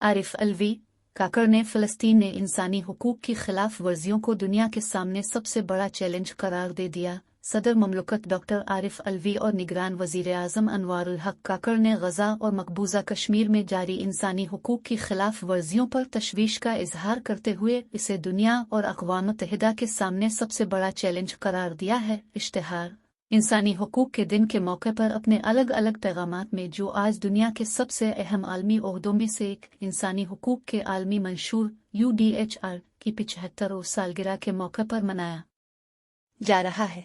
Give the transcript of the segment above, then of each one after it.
आरिफ अलवी काकर ने फ़लस्तीन ने इंसानी हुकूक की खिलाफ वर्जियों को दुनिया के सामने सबसे बड़ा चैलेंज करार दे दिया। सदर ममलकत डॉक्टर आरिफ अलवी और निगरान वज़ीर आज़म अनवारुल हक काकर ने गज़ा और मकबूजा कश्मीर में जारी इंसानी हुकूक की खिलाफ वर्जियों पर तशवीश का इजहार करते हुए इसे दुनिया और अक़वाम मुत्तहिदा के सामने सबसे बड़ा चैलेंज करार दिया है। इश्तिहार इंसानी हुकूक के दिन के मौके पर अपने अलग अलग पैगामात में जो आज दुनिया के सबसे अहम आलमी ओहदों में से एक इंसानी हुकूक के आलमी मंशूर UDHR की 75वीं सालगिरह के मौके पर मनाया जा रहा है।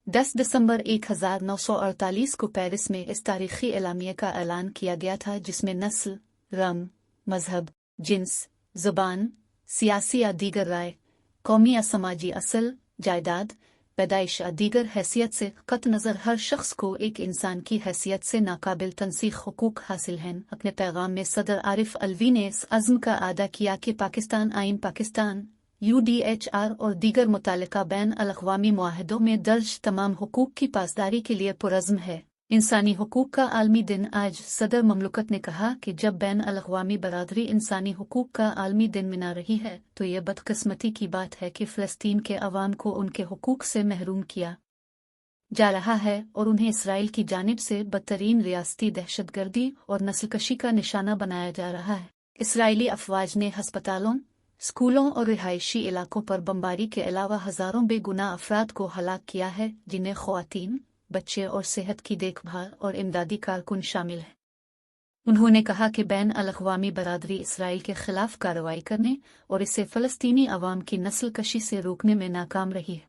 10 दिसंबर 1948 को पेरिस में इस तारीखी एलामिया का ऐलान किया गया था, जिसमें नस्ल, रंग, मजहब, जिन्स, ज़ुबान, सियासी या दीगर राय, कौमी या समाजी असल, जायदाद, पैदाइश या दीगर हैसियत से कत नज़र हर शख्स को एक इंसान की हैसियत से नाकाबिल तनसीख हुकूक हासिल हैं। अपने पैगाम में सदर आरिफ अलवी ने इस अज़्म का अदा किया कि पाकिस्तान आइन पाकिस्तान, UDHR और दीगर मुतालिका बैन अल-अक़वामी मुआहदों में दर्ज तमाम हुकूक की पासदारी के लिए पुरज़्म है। इंसानी हुकूक का आलमी दिन आज सदर ममलकत ने कहा कि जब बैन अल-अक़वामी बरादरी इंसानी हुकूक का आलमी दिन मना रही है तो ये बदकिस्मती की बात है कि फ़लस्तीन के अवाम को उनके हुकूक से महरूम किया जा रहा है और उन्हें इसराइल की जानिब से बदतरीन रियासती दहशतगर्दी और नस्लकशी का निशाना बनाया जा रहा है। इसराइली अफवाज ने हस्पतालों, स्कूलों और रिहायशी इलाकों पर बमबारी के अलावा हज़ारों बेगुनाह अफराद को हलाक किया है, जिनमें ख़वातीन, बच्चे और सेहत की देखभाल और इमदादी कारकुन शामिल हैं। उन्होंने कहा कि बैन अल-अक़वामी बरादरी इसराइल के खिलाफ कार्रवाई करने और इसे फ़लस्तीनी अवाम की नस्ल कशी से रोकने में नाकाम रही है।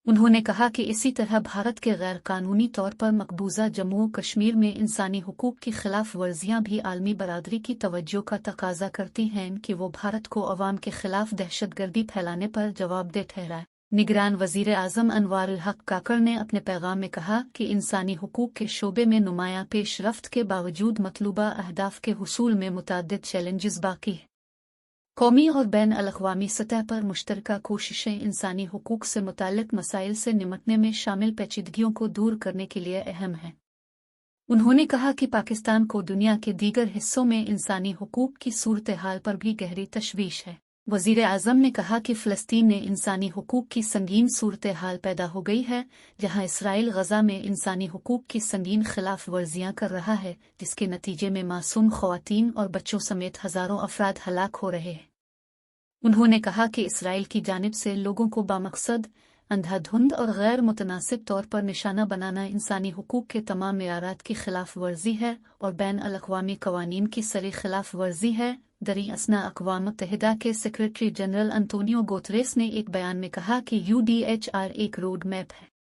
उन्होंने कहा कि इसी तरह भारत के गैर कानूनी तौर पर मकबूजा जम्मू कश्मीर में इंसानी हुकूक की खिलाफ वर्जियां भी आलमी बरादरी की तवज्जो का तकाजा करती हैं कि वो भारत को अवाम के खिलाफ दहशतगर्दी फैलाने पर जवाबदेह ठहराए। निगरान वज़ीर आज़म अनवारुल हक काकर ने अपने पैगाम में कहा कि इंसानी हुकूक के शोबे में नुमायां पेशरफ्त के बावजूद मतलूबा अहदाफ के हुसूल में मुतअद्दिद चैलेंजेस बाकी हैं। कौमी और बैन अल-अक़वामी सतह पर मुश्तरका कोशिशें इंसानी हुकूक से मुताल्लिक़ मसाइल से निमटने में शामिल पेचीदगियों को दूर करने के लिए अहम है। उन्होंने कहा कि पाकिस्तान को दुनिया के दीगर हिस्सों में इंसानी हुकूक की सूरत हाल पर भी गहरी तशवीश है। वज़ीर आज़म ने कहा कि फ़लस्तीन में इंसानी हुकूक की संगीन सूरत हाल पैदा हो गई है, जहाँ इसराइल गज़ा में इंसानी हुकूक की संगीन खिलाफ वर्जियाँ कर रहा है, जिसके नतीजे में मासूम ख़वातीन और बच्चों समेत हज़ारों अफराद हलाक हो रहे हैं। उन्होंने कहा कि इसराइल की जानिब से लोगों को बामकसद, अंधाधुंध और गैर मुतनासिब तौर पर निशाना बनाना इंसानी हुकूक के तमाम मेयारात की खिलाफ वर्जी है और बैन अल-अक़वामी क़वानीन की सरी खिलाफ वर्जी है। दरी असना अक़वाम मुत्तहिदा के सेक्रेटरी जनरल अंतोनियो गुतेरेस ने एक बयान में कहा कि UDHR एक रोड मैप है